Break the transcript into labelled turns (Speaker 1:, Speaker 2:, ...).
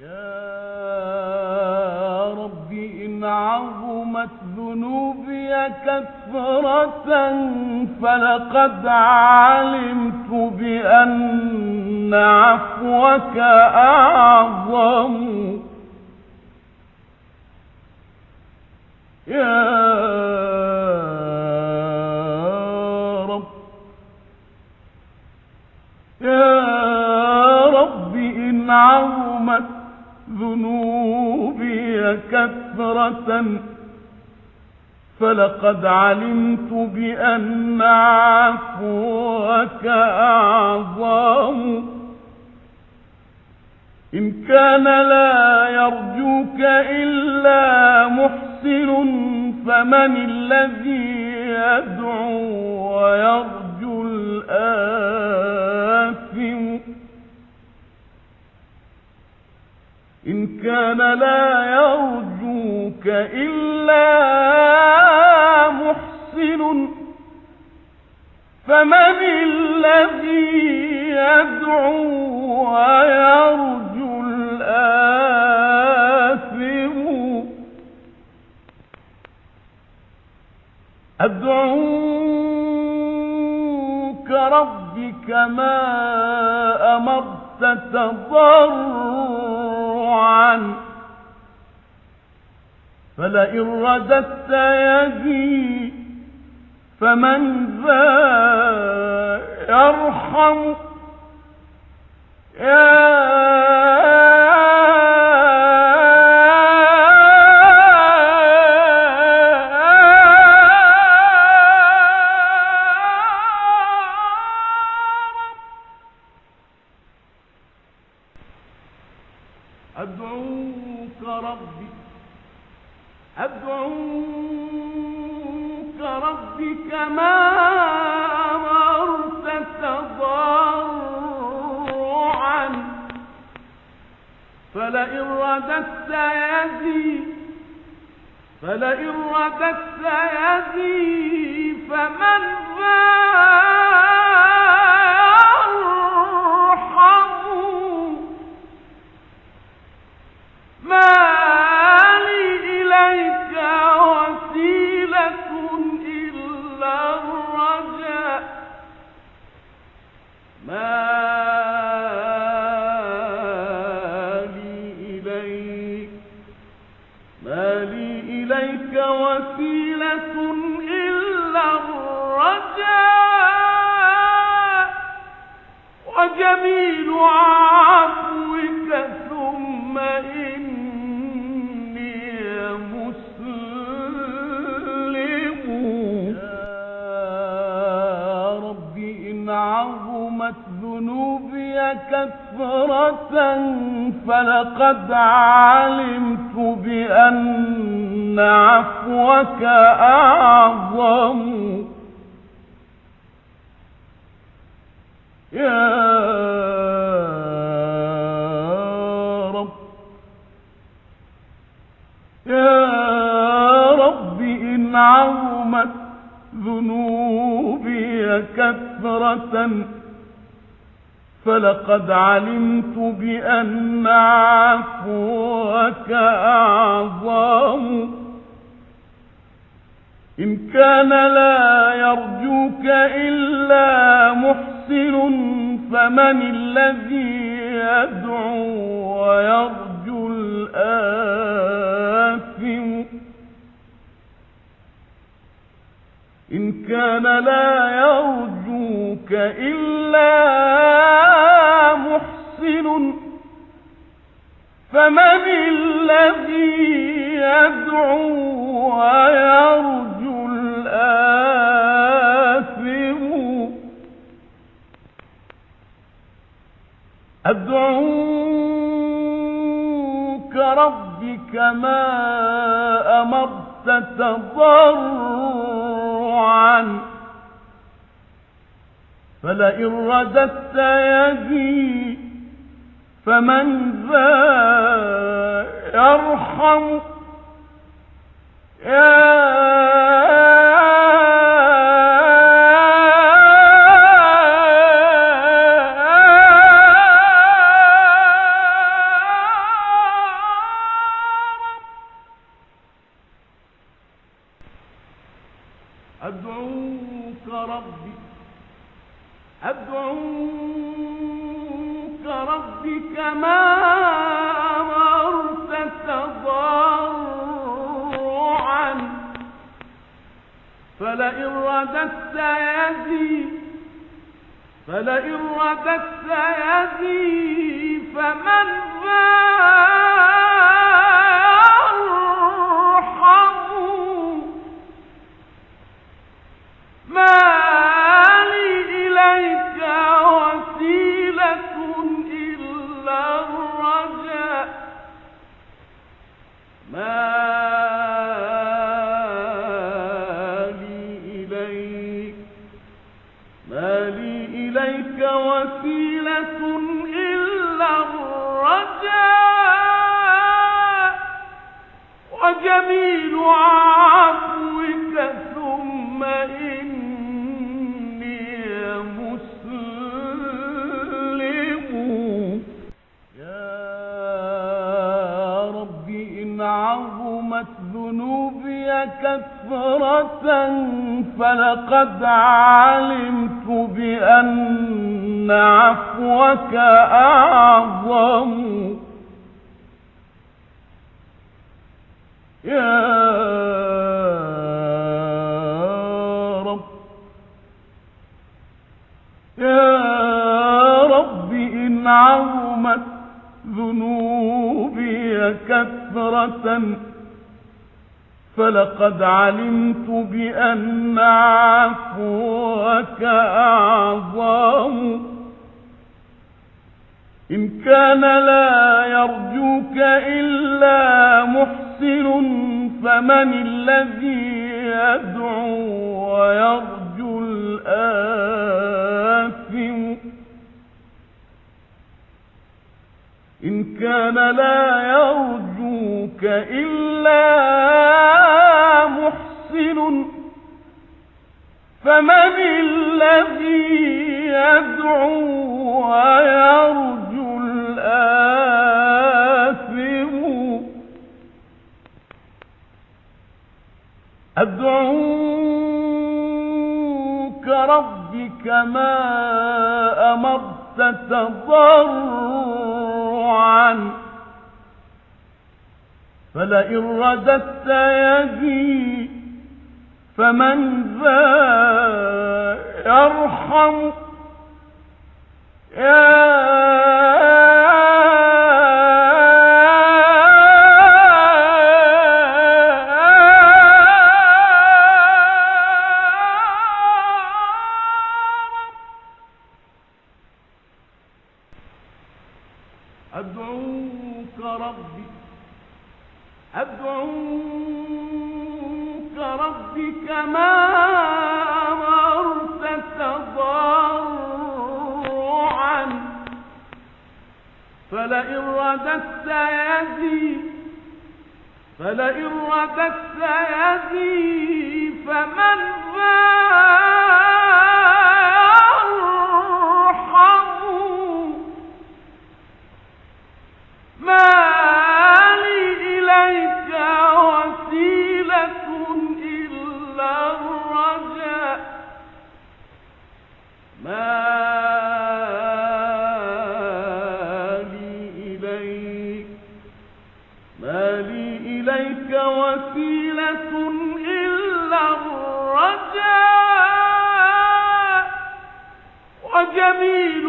Speaker 1: يا رب إن عظمت ذنوبي كثرة فلقد علمت بأن عفوك أعظم. يا رب إن عظمت ذنوبي كثرة فلقد علمت بأن عفوك أعظم. إن كان لا يرجوك إلا محسن فمن الذي يدعو ويرجو الآثم. إن كان لا يرجوك إلا محسن فمن الذي يدعو ويرجو الآثم. أدعوك ربي كما أمرت تضرعا فلئن رددت يدي فمن ذا يرحم. أدعوك ربي كما أمرت تضرعا فلئن رددت يدي فمن ذا يرحم. ما لي إليك وسيلة إلا الرجاء. ما لي إليك وسيلة إلا الرجاء وجميل عفوك ثم إني مسلم. يا ربي إن عظمت ذنوبي كثرة فلقد علمت بأن عفوك أعظم. يا رب إن عظمت ذنوبي كثرة فلقد علمت بأن عفوك أعظم. إن كان لا يرجوك إلا محسن فمن الذي يدعو ويرجو الآثم. إن كان لا يرجوك إلا محسن فمن الذي يدعو ويرجو الآثم. أدعوك ربي كما أمرت تضرعا فلئن رددت يدي فمن ذا يرحم. أمرت تضرعا فلئن رددت يدي فمن ذا يرحم ما لي إليك وسيلة إلا الرجاء ما لي إليك وسيلة إلا الرجاء وجميل عفوك ثم إني مسلم يا رب إن عظمت ذنوبي كثرة فلقد علمت بأن عفوك أعظم يا رب إن عظمت ذنوبي كثرة فلقد علمت بأن عفوك أعظم إن كان لا يرجوك إلا محسن فمن الذي يدعو ويرجو الآثم إن كان لا يرجوك إلا محسن فمن الذي يدعو ويرجو الآثم أدعوك ربي كما أمرت تضرعا فلئن رددت يدي فمن ذا يرحم أدعوك ربي كما أمرت تضرعا فلئن رددت يدي فمن ذا يرحم ما لي إليك وسيلة إلا الرجاء ما لي إليك وسيلة إلا الرجاء وجميل